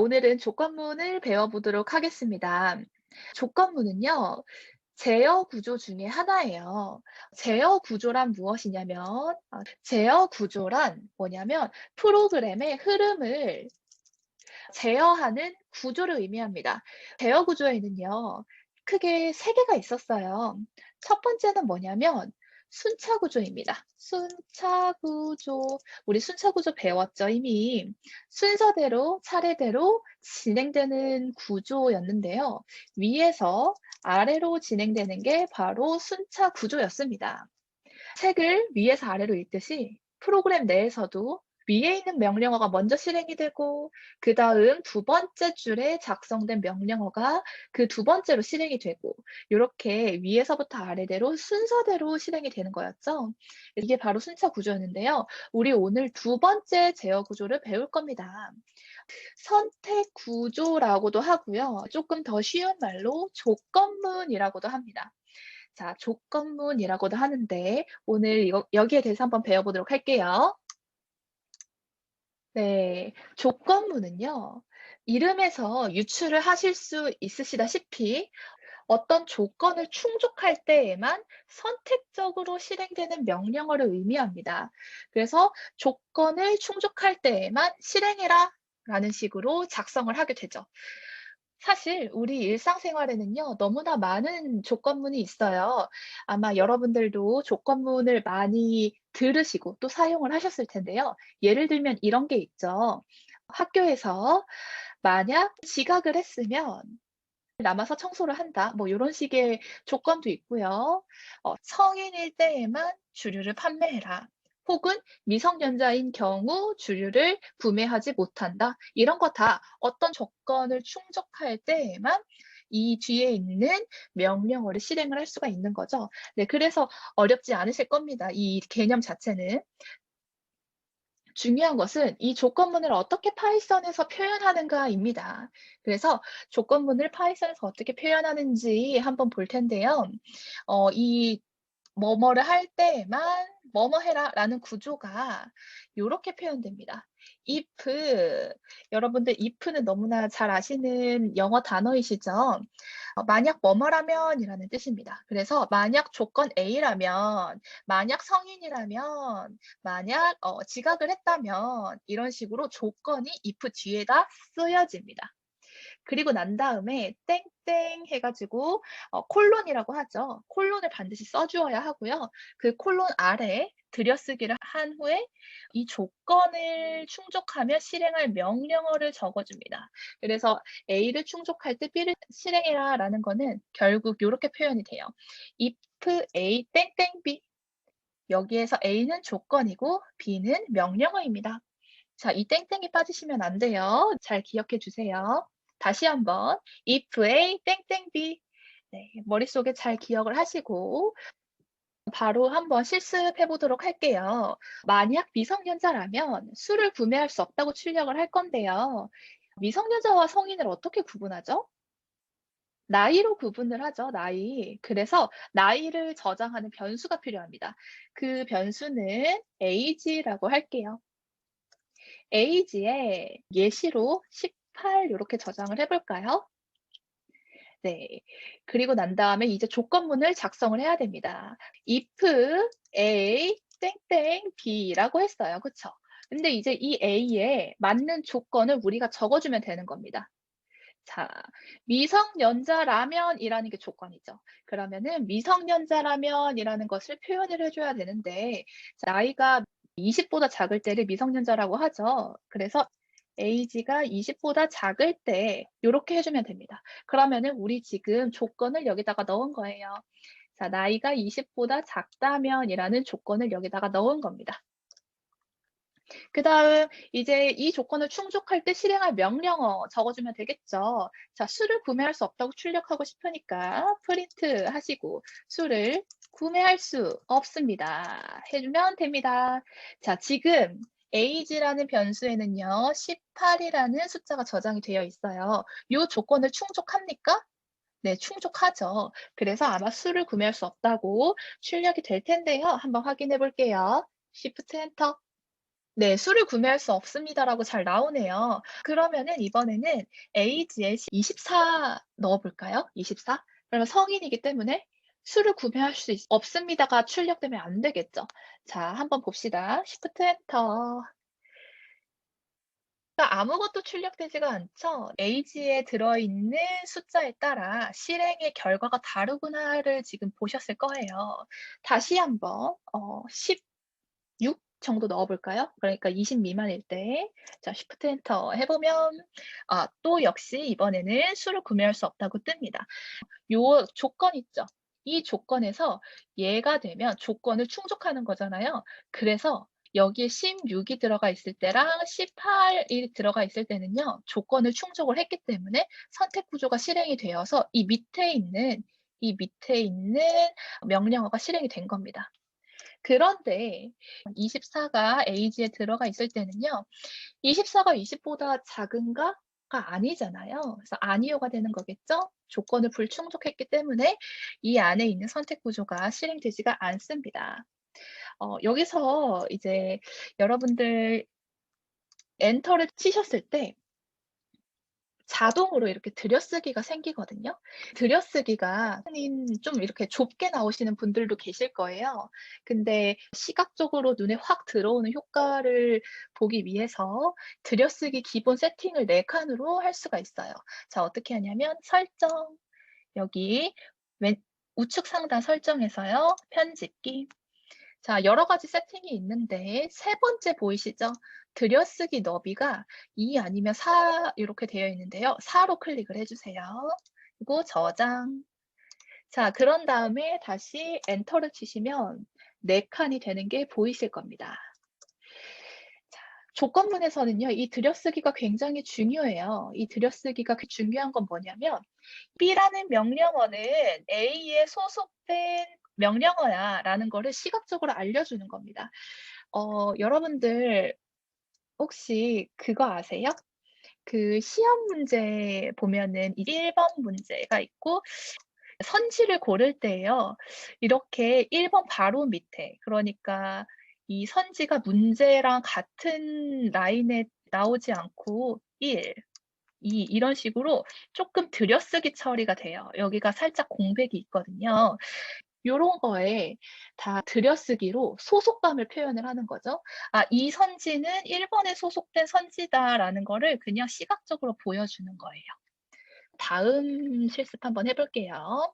오늘은 조건문을 배워보도록 하겠습니다. 조건문은요, 제어 구조 중에 하나예요. 제어 구조란 무엇이냐면, 제어 구조란 뭐냐면, 프로그램의 흐름을 제어하는 구조를 의미합니다. 제어 구조에는요, 크게 세 개가 있었어요. 첫 번째는 뭐냐면, 순차 구조입니다. 순차 구조. 우리 순차 구조 배웠죠, 이미. 순서대로, 차례대로 진행되는 구조였는데요. 위에서 아래로 진행되는 게 바로 순차 구조였습니다. 책을 위에서 아래로 읽듯이 프로그램 내에서도 위에 있는 명령어가 먼저 실행이 되고 그다음 두 번째 줄에 작성된 명령어가 그 두 번째로 실행이 되고 요렇게 위에서부터 아래대로 순서대로 실행이 되는 거였죠. 이게 바로 순차 구조였는데요. 우리 오늘 두 번째 제어 구조를 배울 겁니다. 선택 구조라고도 하고요. 조금 더 쉬운 말로 조건문이라고도 합니다. 자, 조건문이라고도 하는데 오늘 여기에 대해서 한번 배워보도록 할게요. 네, 조건문은요. 이름에서 유추를 하실 수 있으시다시피 어떤 조건을 충족할 때에만 선택적으로 실행되는 명령어를 의미합니다. 그래서 조건을 충족할 때에만 실행해라 라는 식으로 작성을 하게 되죠. 사실 우리 일상생활에는요, 너무나 많은 조건문이 있어요. 아마 여러분들도 조건문을 많이 들으시고 또 사용을 하셨을 텐데요. 예를 들면 이런 게 있죠. 학교에서 만약 지각을 했으면 남아서 청소를 한다. 뭐 요런 식의 조건도 있고요. 성인일 때에만 주류를 판매해라. 혹은 미성년자인 경우 주류를 구매하지 못한다. 이런 거 다 어떤 조건을 충족할 때에만 이 뒤에 있는 명령어를 실행을 할 수가 있는 거죠. 네, 그래서 어렵지 않으실 겁니다. 이 개념 자체는. 중요한 것은 이 조건문을 어떻게 파이썬에서 표현하는가입니다. 그래서 조건문을 파이썬에서 어떻게 표현하는지 한번 볼 텐데요. 이 뭐뭐를 할 때에만 뭐뭐 해라라는 구조가 요렇게 표현됩니다. if 여러분들 if는 너무나 잘 아시는 영어 단어이시죠? 만약 뭐뭐라면이라는 뜻입니다. 그래서 만약 조건 A라면, 만약 성인이라면, 만약 지각을 했다면 이런 식으로 조건이 if 뒤에다 쓰여집니다. 그리고 난 다음에 땡땡 해 가지고 콜론이라고 하죠. 콜론을 반드시 써 주어야 하고요. 그 콜론 아래 들여쓰기를 한 후에 이 조건을 충족하면 실행할 명령어를 적어 줍니다. 그래서 A를 충족할 때 B를 실행해라라는 거는 결국 요렇게 표현이 돼요. if A 땡땡 B 여기에서 A는 조건이고 B는 명령어입니다. 자, 이 땡땡이 빠지시면 안 돼요. 잘 기억해 주세요. 다시 한번 if A 땡땡 B 네, 머릿속에 잘 기억을 하시고 바로 한번 실습해 보도록 할게요. 만약 미성년자라면 술을 구매할 수 없다고 출력을 할 건데요. 미성년자와 성인을 어떻게 구분하죠? 나이로 구분을 하죠, 나이. 그래서 나이를 저장하는 변수가 필요합니다. 그 변수는 age라고 할게요. age에 예시로 18 요렇게 저장을 해 볼까요? 네. 그리고 난 다음에 이제 조건문을 작성을 해야 됩니다. if A 땡땡 B라고 했어요. 그쵸? 근데 이제 이 A에 맞는 조건을 우리가 적어 주면 되는 겁니다. 자, 미성년자라면이라는 게 조건이죠. 그러면은 미성년자라면이라는 것을 표현을 해 줘야 되는데 자, 나이가 20 보다 작을 때를 미성년자라고 하죠. 그래서 age가 20 보다 작을 때 요렇게 해 주면 됩니다. 그러면은 우리 지금 조건을 여기다가 넣은 거예요. 자, 나이가 20 보다 작다면이라는 조건을 여기다가 넣은 겁니다. 그다음 이제 이 조건을 충족할 때 실행할 명령어 적어주면 되겠죠. 자, 술을 구매할 수 없다고 출력하고 싶으니까 프린트 하시고 술을 구매할 수 없습니다. 해주면 됩니다. 자, 지금 age라는 변수에는요, 18이라는 숫자가 저장이 되어 있어요. 이 조건을 충족합니까? 네, 충족하죠. 그래서 아마 술을 구매할 수 없다고 출력이 될 텐데요. 한번 확인해 볼게요. Shift 엔터. 네. "술을 구매할 수 없습니다."라고 잘 나오네요. 그러면은 이번에는 에이지에 24 넣어 볼까요? 24? 그러면 성인이기 때문에 "술을 구매할 수 없습니다."가 출력되면 안 되겠죠. 자, 한번 봅시다. Shift 엔터. 그러니까 아무것도 출력되지가 않죠. 에이지에 들어있는 숫자에 따라 실행의 결과가 다르구나를 지금 보셨을 거예요. 다시 한번 16 정도 넣어 볼까요? 그러니까 20 미만일 때. 자, Shift 엔터 해 보면 또 역시 이번에는 술을 구매할 수 없다고 뜹니다. 요 조건 있죠. 이 조건에서 얘가 되면 조건을 충족하는 거잖아요. 그래서 여기에 16이 들어가 있을 때랑 18이 들어가 있을 때는요, 조건을 충족을 했기 때문에 선택 구조가 실행이 되어서 이 밑에 있는 명령어가 실행이 된 겁니다. 그런데 24가 에이지에 들어가 있을 때는요, 24가 20보다 작은가? 가 아니잖아요. 그래서 아니오가 되는 거겠죠? 조건을 불충족했기 때문에 이 안에 있는 선택 구조가 실행되지가 않습니다. 여기서 이제 여러분들 엔터를 치셨을 때 자동으로 이렇게 들여쓰기가 생기거든요. 들여쓰기가 좀 이렇게 좁게 나오시는 분들도 계실 거예요. 근데 시각적으로 눈에 확 들어오는 효과를 보기 위해서 들여쓰기 기본 세팅을 4 칸으로 할 수가 있어요. 자, 어떻게 하냐면 설정, 여기 왼 우측 상단 설정에서요. 편집기. 자, 여러 가지 세팅이 있는데 세 번째 보이시죠? 들여쓰기 너비가 2 아니면 4 이렇게 되어 있는데요. 4로 클릭을 해 주세요. 그리고 저장. 자, 그런 다음에 다시 엔터를 치시면 4 칸이 되는 게 보이실 겁니다. 자, 조건문에서는요, 이 들여쓰기가 굉장히 중요해요. 이 들여쓰기가 중요한 건 뭐냐면 B라는 명령어는 A에 소속된 명령어야라는 거를 시각적으로 알려주는 겁니다. 여러분들 혹시 그거 아세요? 그 시험 문제 보면은 1번 문제가 있고 선지를 고를 때요, 이렇게 1번 바로 밑에, 그러니까 이 선지가 문제랑 같은 라인에 나오지 않고 1, 2 이런 식으로 쪼끔 들여쓰기 처리가 돼요. 여기가 살짝 공백이 있거든요. 요런 거에 다 들여쓰기로 소속감을 표현을 하는 거죠. '이 선지는 1 번에 소속된 선지다.'라는 거를 그냥 시각적으로 보여주는 거예요. 다음 실습 한번 해 볼게요.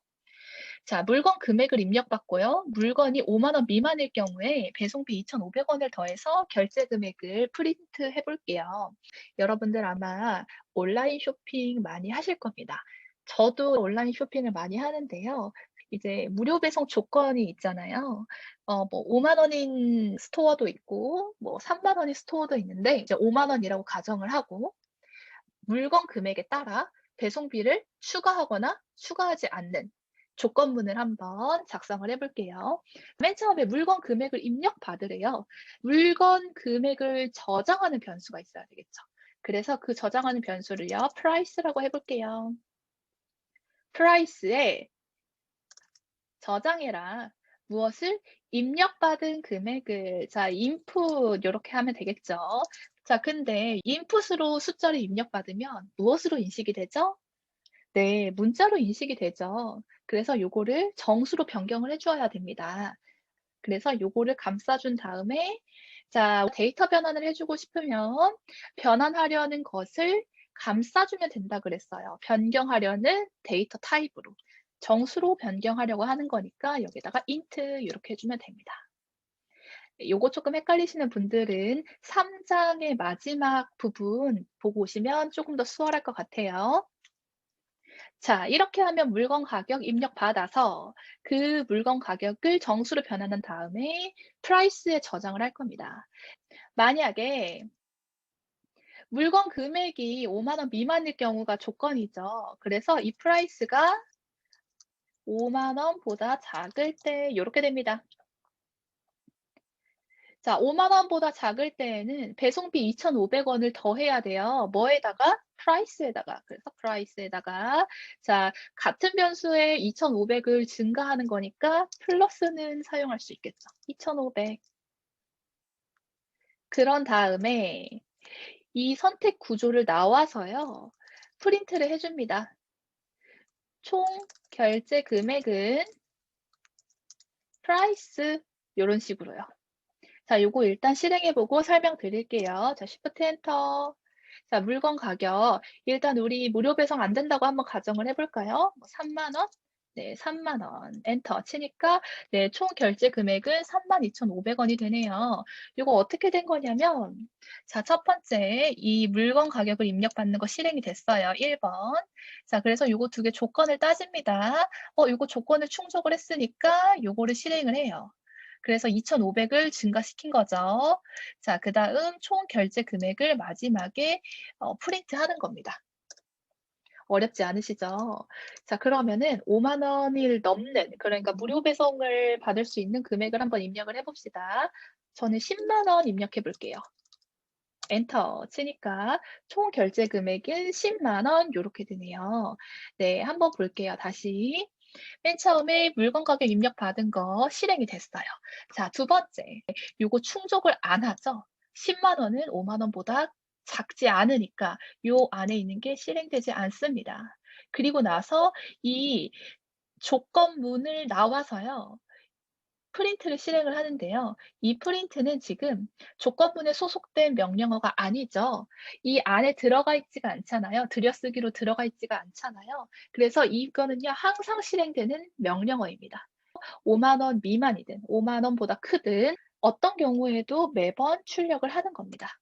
자, 물건 금액을 입력받고요. 물건이 5만 원 미만일 경우에 배송비 2,500 원을 더해서 결제 금액을 프린트해 볼게요. 여러분들 아마 온라인 쇼핑 많이 하실 겁니다. 저도 온라인 쇼핑을 많이 하는데요. 이제 무료 배송 조건이 있잖아요. 뭐 5만 원인 스토어도 있고 뭐 3만 원인 스토어도 있는데, 이제 5만 원이라고 가정을 하고 물건 금액에 따라 배송비를 추가하거나 추가하지 않는 조건문을 한번 작성을 해 볼게요. 맨 처음에 물건 금액을 입력받으래요. 물건 금액을 저장하는 변수가 있어야 되겠죠. 그래서 그 저장하는 변수를요, price라고 해 볼게요. price에 저장해라. 무엇을? 입력받은 금액을. 자, input 요렇게 하면 되겠죠. 자, 근데 input으로 숫자를 입력받으면 무엇으로 인식이 되죠? 네, 문자로 인식이 되죠. 그래서 요거를 정수로 변경을 해 주어야 됩니다. 그래서 요거를 감싸 준 다음에, 자, 데이터 변환을 해 주고 싶으면 변환하려는 것을 감싸 주면 된다 그랬어요. 변경하려는 데이터 타입으로. 정수로 변경하려고 하는 거니까 여기다가 int 요렇게 해 주면 됩니다. 요거 쪼끔 헷갈리시는 분들은 3 장의 마지막 부분 보고 오시면 쪼금 더 수월할 것 같아요. 자, 이렇게 하면 물건 가격 입력받아서 그 물건 가격을 정수로 변환한 다음에 price에 저장을 할 겁니다. 만약에 물건 금액이 5만 원 미만일 경우가 조건이죠. 그래서 이 price가 5만 원보다 작을 때 요렇게 됩니다. 자, 5만 원보다 작을 때에는 배송비 2,500 원을 더해야 돼요. 뭐에다가? price에다가. 그래서 price에다가, 자, 같은 변수에 2,500을 증가하는 거니까 플러스는 사용할 수 있겠죠. 2,500. 그런 다음에 이 선택 구조를 나와서요. 프린트를 해 줍니다. 총 결제 금액은 price 요런 식으로요. 자, 요거 일단 실행해 보고 설명드릴게요. 자, Shift 엔터. 자, 물건 가격. 일단 우리 무료 배송 안 된다고 한번 가정을 해 볼까요? 뭐 30,000원? 네, 30,000원. 엔터 치니까 네, 총 결제 금액은 32,500원이 되네요. 요거 어떻게 된 거냐면 자, 첫 번째 이 물건 가격을 입력받는 거 실행이 됐어요. 1번. 자, 그래서 요거 두 개 조건을 따집니다. 요거 조건을 충족을 했으니까 요거를 실행을 해요. 그래서 2,500을 증가시킨 거죠. 자, 그다음 총 결제 금액을 마지막에 프린트하는 겁니다. 어렵지 않으시죠? 자, 그러면은 50,000 원을 넘는, 그러니까 무료 배송을 받을 수 있는 금액을 한번 입력을 해 봅시다. 저는 100,000원 입력해 볼게요. 엔터 치니까 총 결제 금액은 100,000 원 요렇게 되네요. 네, 한번 볼게요. 다시. 맨 처음에 물건 가격 입력받은 거 실행이 됐어요. 자, 두 번째. 요거 충족을 안 하죠. 10만 원은 5만 원보다 작지 않으니까 요 안에 있는 게 실행되지 않습니다. 그리고 나서 이 조건문을 나와서요. 프린트를 실행을 하는데요. 이 프린트는 지금 조건문에 소속된 명령어가 아니죠. 이 안에 들어가 있지가 않잖아요. 들여쓰기로 들어가 있지가 않잖아요. 그래서 이거는요, 항상 실행되는 명령어입니다. 5만 원 미만이든 5만 원보다 크든 어떤 경우에도 매번 출력을 하는 겁니다.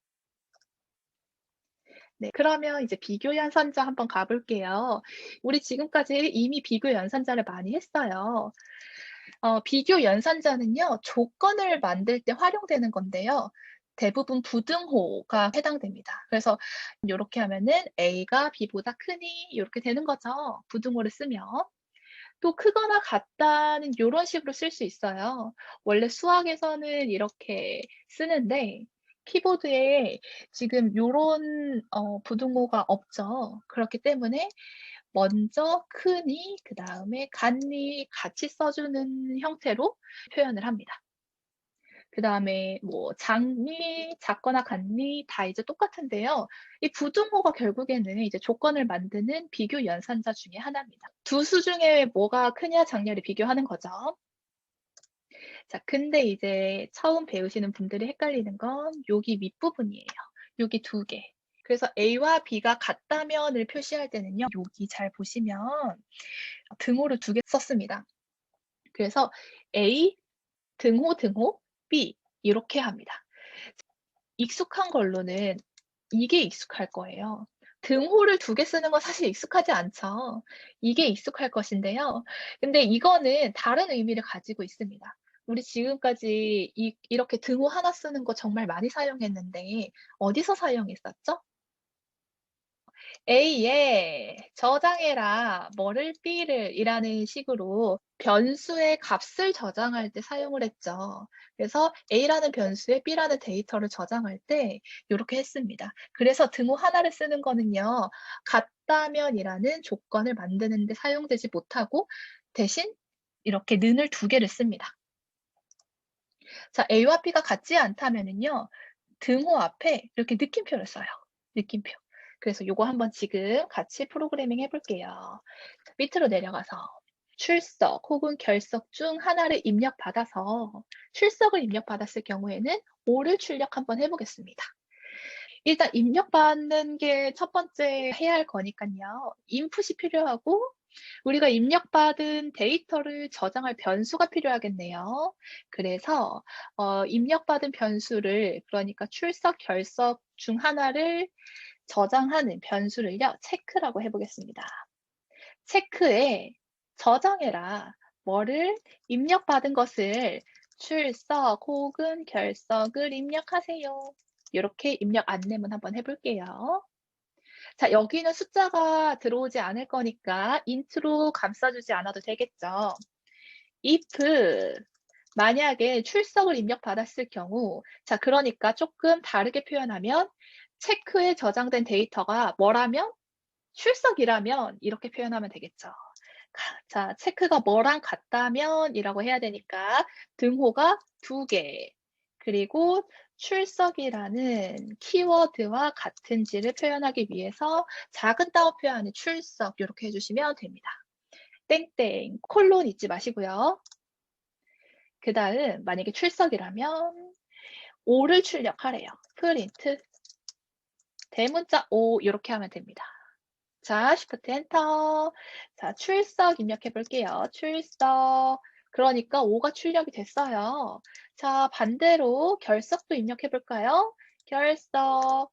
네, 그러면 이제 비교 연산자 한번 가 볼게요. 우리 지금까지 이미 비교 연산자를 많이 했어요. 비교 연산자는요, 조건을 만들 때 활용되는 건데요. 대부분 부등호가 해당됩니다. 그래서 요렇게 하면은 A가 B보다 크니 요렇게 되는 거죠. 부등호를 쓰면. 또 크거나 같다는 요런 식으로 쓸 수 있어요. 원래 수학에서는 이렇게 쓰는데 키보드에 지금 요런 부등호가 없죠. 그렇기 때문에 먼저 크니 그다음에 같니 같이 써 주는 형태로 표현을 합니다. 그다음에 뭐 작니, 작거나 같니 다 이제 똑같은데요. 이 부등호가 결국에는 이제 조건을 만드는 비교 연산자 중에 하나입니다. 두 수 중에 뭐가 크냐 작냐를 비교하는 거죠. 자, 근데 이제 처음 배우시는 분들이 헷갈리는 건 여기 밑부분이에요. 여기 두 개. 그래서 A와 B가 같다면을 표시할 때는요. 여기 잘 보시면 등호를 두 개 썼습니다. 그래서 A 등호 B 이렇게 합니다. 익숙한 걸로는 이게 익숙할 거예요. 등호를 두 개 쓰는 건 사실 익숙하지 않죠. 이게 익숙할 것인데요. 근데 이거는 다른 의미를 가지고 있습니다. 우리 지금까지 이렇게 등호 하나 쓰는 거 정말 많이 사용했는데 어디서 사용했었죠? A에 저장해라 뭐를 B를 이라는 식으로 변수의 값을 저장할 때 사용을 했죠. 그래서 A라는 변수에 B라는 데이터를 저장할 때 요렇게 했습니다. 그래서 등호 하나를 쓰는 거는요. 같다면이라는 조건을 만드는 데 사용되지 못하고 대신 이렇게 는을 두 개를 씁니다. 자, A와 B가 같지 않다면은요. 등호 앞에 이렇게 느낌표를 써요. 느낌표. 그래서 요거 한번 지금 같이 프로그래밍 해 볼게요. 밑으로 내려가서 출석 혹은 결석 중 하나를 입력받아서 출석을 입력받았을 경우에는 5를 출력 한번 해 보겠습니다. 일단 입력받는 게 첫 번째 해야 할 거니깐요. 인풋이 필요하고 우리가 입력받은 데이터를 저장할 변수가 필요하겠네요. 그래서 입력받은 변수를 그러니까 출석, 결석 중 하나를 저장하는 변수를요. 체크라고 해 보겠습니다. 체크에 저장해라. 뭐를 입력받은 것을 출석 혹은 결석을 입력하세요. 요렇게 입력 안내문 한번 해 볼게요. 자, 여기는 숫자가 들어오지 않을 거니까 int로 감싸 주지 않아도 되겠죠. if 만약에 출석을 입력받았을 경우 자, 그러니까 쪼끔 다르게 표현하면 체크에 저장된 데이터가 뭐라면 출석이라면 이렇게 표현하면 되겠죠. 자, 체크가 뭐랑 같다면이라고 해야 되니까 등호가 두 개, 그리고 출석이라는 키워드와 같은지를 표현하기 위해서 작은 따옴표 안에 출석 요렇게 해 주시면 됩니다. 땡땡 콜론 잊지 마시고요. 그다음 만약에 출석이라면 오를 출력하래요. 프린트 대문자 오 요렇게 하면 됩니다. 자, Shift 엔터. 자, 출석 입력해 볼게요. 출석. 그러니까 5가 출력이 됐어요. 자, 반대로 결석도 입력해 볼까요? 결석.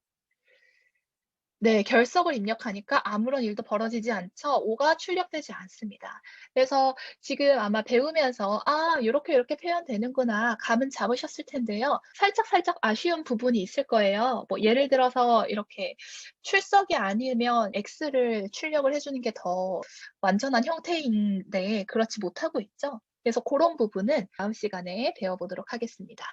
네, 결석을 입력하니까 아무런 일도 벌어지지 않죠. 5가 출력되지 않습니다. 그래서 지금 아마 배우면서 '아 요렇게, 요렇게 표현되는구나.' 감은 잡으셨을 텐데요. 살짝살짝 아쉬운 부분이 있을 거예요. 뭐 예를 들어서 이렇게 출석이 아니면 X를 출력을 해 주는 게 더 완전한 형태인데 그렇지 못하고 있죠. 그래서 고런 부분은 다음 시간에 배워 보도록 하겠습니다.